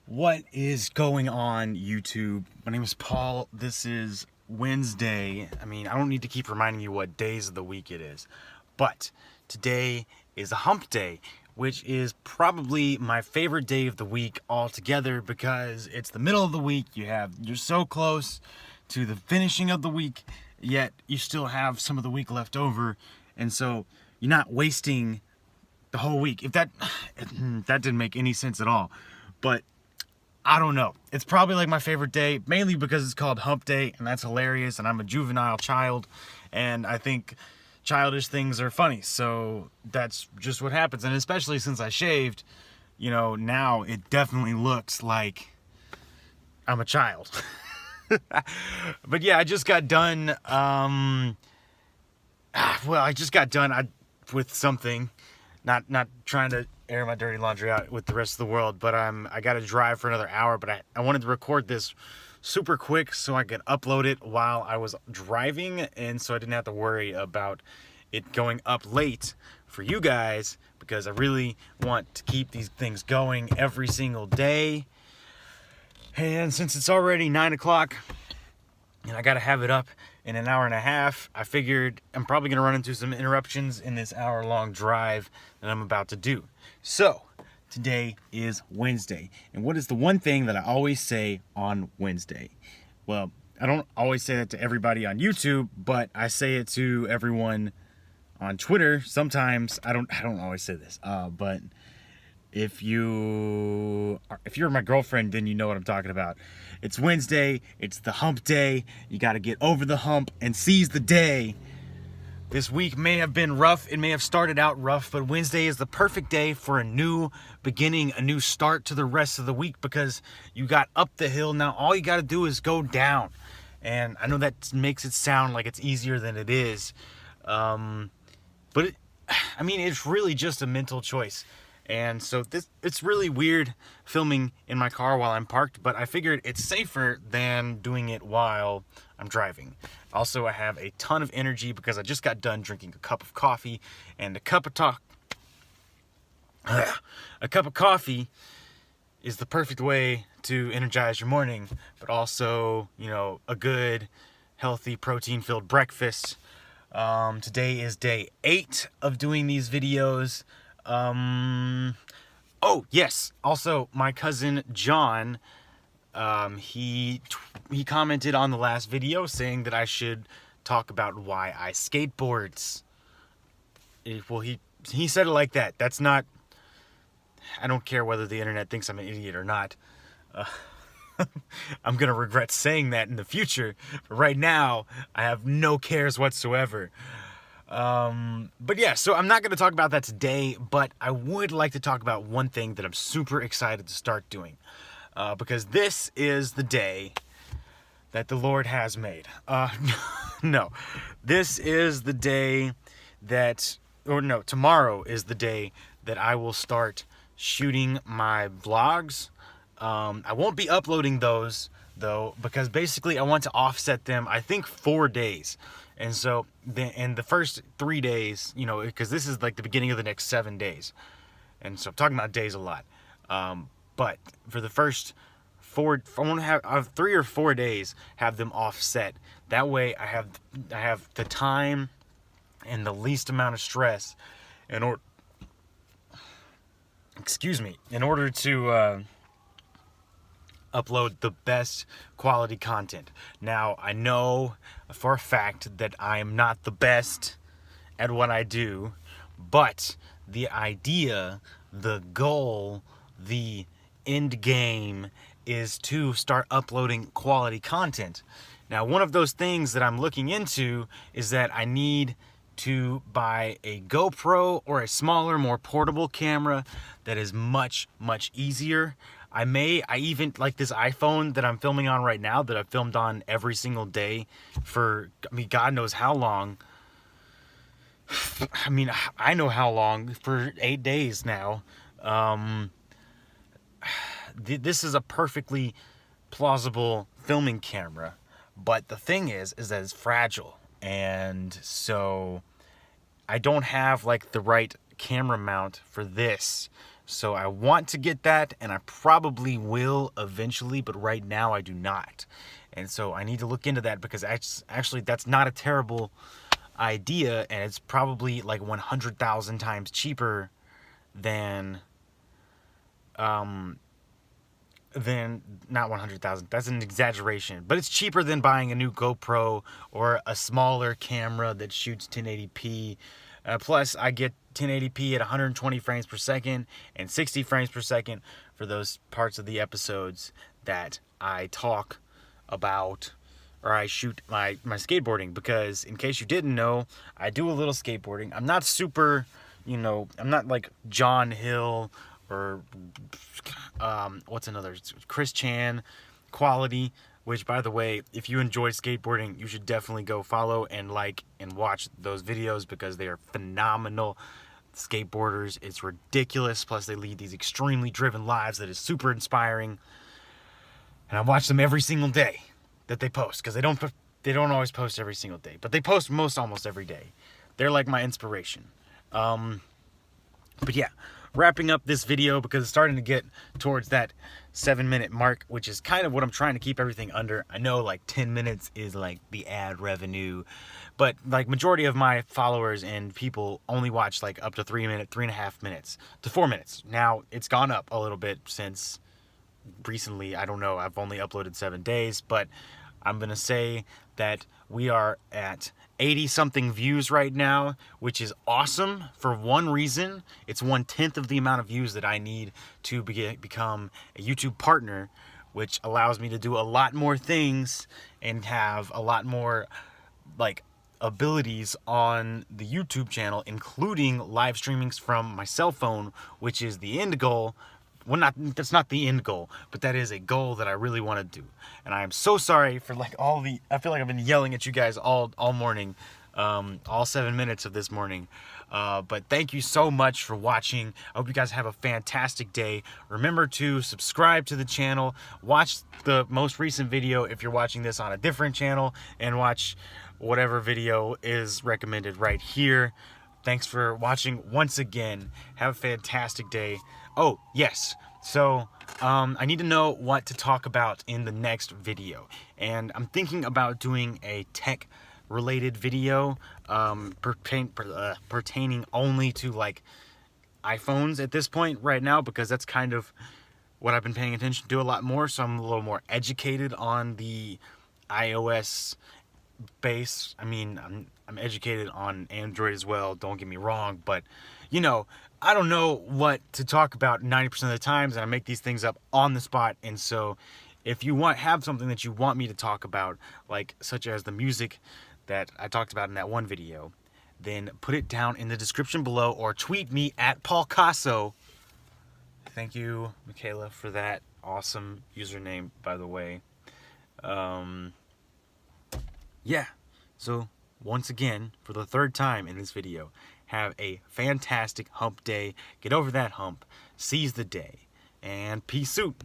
What is going on, YouTube? My name is Paul. This is Wednesday. I mean, I don't need to keep reminding you what days of the week it is. But today is a hump day, which is probably my favorite day of the week altogether because it's the middle of the week. You're so close to the finishing of the week, yet you still have some of the week left over. And so you're not wasting the whole week. If that didn't make any sense at all. But I don't know. It's probably like my favorite day, mainly because it's called Hump Day, and that's hilarious, and I'm a juvenile child, and I think childish things are funny, so that's just what happens. And especially since I shaved, now it definitely looks like I'm a child. But yeah, I just got done, with something. Not trying to air my dirty laundry out with the rest of the world, but I got to drive for another hour, but I wanted to record this super quick so I could upload it while I was driving, and so I didn't have to worry about it going up late for you guys, because I really want to keep these things going every single day. And since it's already 9 o'clock and I got to have it up in an hour and a half, I figured I'm probably going to run into some interruptions in this hour-long drive that I'm about to do. So, today is Wednesday. And what is the one thing that I always say on Wednesday? Well, I don't always say that to everybody on YouTube, but I say it to everyone on Twitter. Sometimes I don't always say this, but if you're my girlfriend, then you know what I'm talking about. It's Wednesday, it's the hump day. You got to get over the hump and seize the day. This week may have been rough, it may have started out rough, but Wednesday is the perfect day for a new beginning, a new start to the rest of the week, because you got up the hill. Now all you got to do is go down. And I know that makes it sound like it's easier than it is. But it's really just a mental choice. And so it's really weird filming in my car while I'm parked, but I figured it's safer than doing it while I'm driving. Also, I have a ton of energy because I just got done drinking a cup of coffee, and a cup of coffee is the perfect way to energize your morning, but also, a good, healthy, protein-filled breakfast. Today is day 8 of doing these videos. Oh yes, also my cousin John, he commented on the last video saying that I should talk about why I skateboards. Well, he said it like that. That's not, I don't care whether the internet thinks I'm an idiot or not. I'm gonna regret saying that in the future, but right now I have no cares whatsoever. But yeah, so I'm not going to talk about that today, but I would like to talk about one thing that I'm super excited to start doing, because this is the day that the Lord has made. No, this is the day tomorrow is the day that I will start shooting my vlogs. I won't be uploading those though, because basically I want to offset them, I think 4 days. And so in the first 3 days, because this is like the beginning of the next 7 days. And so I'm talking about days a lot. But for the first 4, I want to have 3 or 4 days, have them offset. That way I have the time and the least amount of stress in order to upload the best quality content. Now, I know for a fact that I am not the best at what I do, but the idea, the goal, the end game is to start uploading quality content. Now, one of those things that I'm looking into is that I need to buy a GoPro or a smaller, more portable camera that is much, much easier. I even like this iPhone that I'm filming on right now, that I've filmed on every single day for, God knows how long. I know how long, for 8 days now. This is a perfectly plausible filming camera, but the thing is that it's fragile, and so I don't have like the right camera mount for this. So I want to get that, and I probably will eventually, but right now I do not. And so I need to look into that, because actually that's not a terrible idea, and it's probably like 100,000 times cheaper than not 100,000. That's an exaggeration, but it's cheaper than buying a new GoPro or a smaller camera that shoots 1080p. Plus, I get 1080p at 120 frames per second and 60 frames per second for those parts of the episodes that I talk about, or I shoot my skateboarding. Because in case you didn't know, I do a little skateboarding. I'm not super, I'm not like John Hill or what's another, Chris Chan quality. Which, by the way, if you enjoy skateboarding, you should definitely go follow and like and watch those videos, because they are phenomenal skateboarders. It's ridiculous. Plus, they lead these extremely driven lives that is super inspiring. And I watch them every single day that they post, because they don't always post every single day, but they post almost every day. They're like my inspiration. But yeah, wrapping up this video, because it's starting to get towards that 7-minute mark, which is kind of what I'm trying to keep everything under. I know like 10 minutes is like the ad revenue, but like majority of my followers and people only watch like up to 3.5 minutes to 4 minutes. Now it's gone up a little bit since recently. I don't know, I've only uploaded 7 days, but I'm gonna say that we are at 80 something views right now, which is awesome for one reason. It's 1/10 of the amount of views that I need to become a YouTube partner, which allows me to do a lot more things and have a lot more like abilities on the YouTube channel, including live streamings from my cell phone, which is the end goal. Well, that's not the end goal, but that is a goal that I really want to do. And I am so sorry for like I feel like I've been yelling at you guys all morning, all 7 minutes of this morning. But thank you so much for watching. I hope you guys have a fantastic day. Remember to subscribe to the channel, watch the most recent video if you're watching this on a different channel, and watch whatever video is recommended right here. Thanks for watching once again. Have a fantastic day. Oh, yes. So, I need to know what to talk about in the next video. And I'm thinking about doing a tech-related video pertaining only to, like, iPhones at this point right now, because that's kind of what I've been paying attention to a lot more. So I'm a little more educated on the iOS base. I mean, I'm educated on Android as well, don't get me wrong, but I don't know what to talk about 90% of the times, and I make these things up on the spot. And so if you have something that you want me to talk about, like such as the music that I talked about in that one video, then put it down in the description below, or tweet me at Paul Casso. Thank you, Michaela, for that awesome username, by the way. Yeah, so once again, for the 3rd time in this video, have a fantastic hump day. Get over that hump, seize the day, and peace out.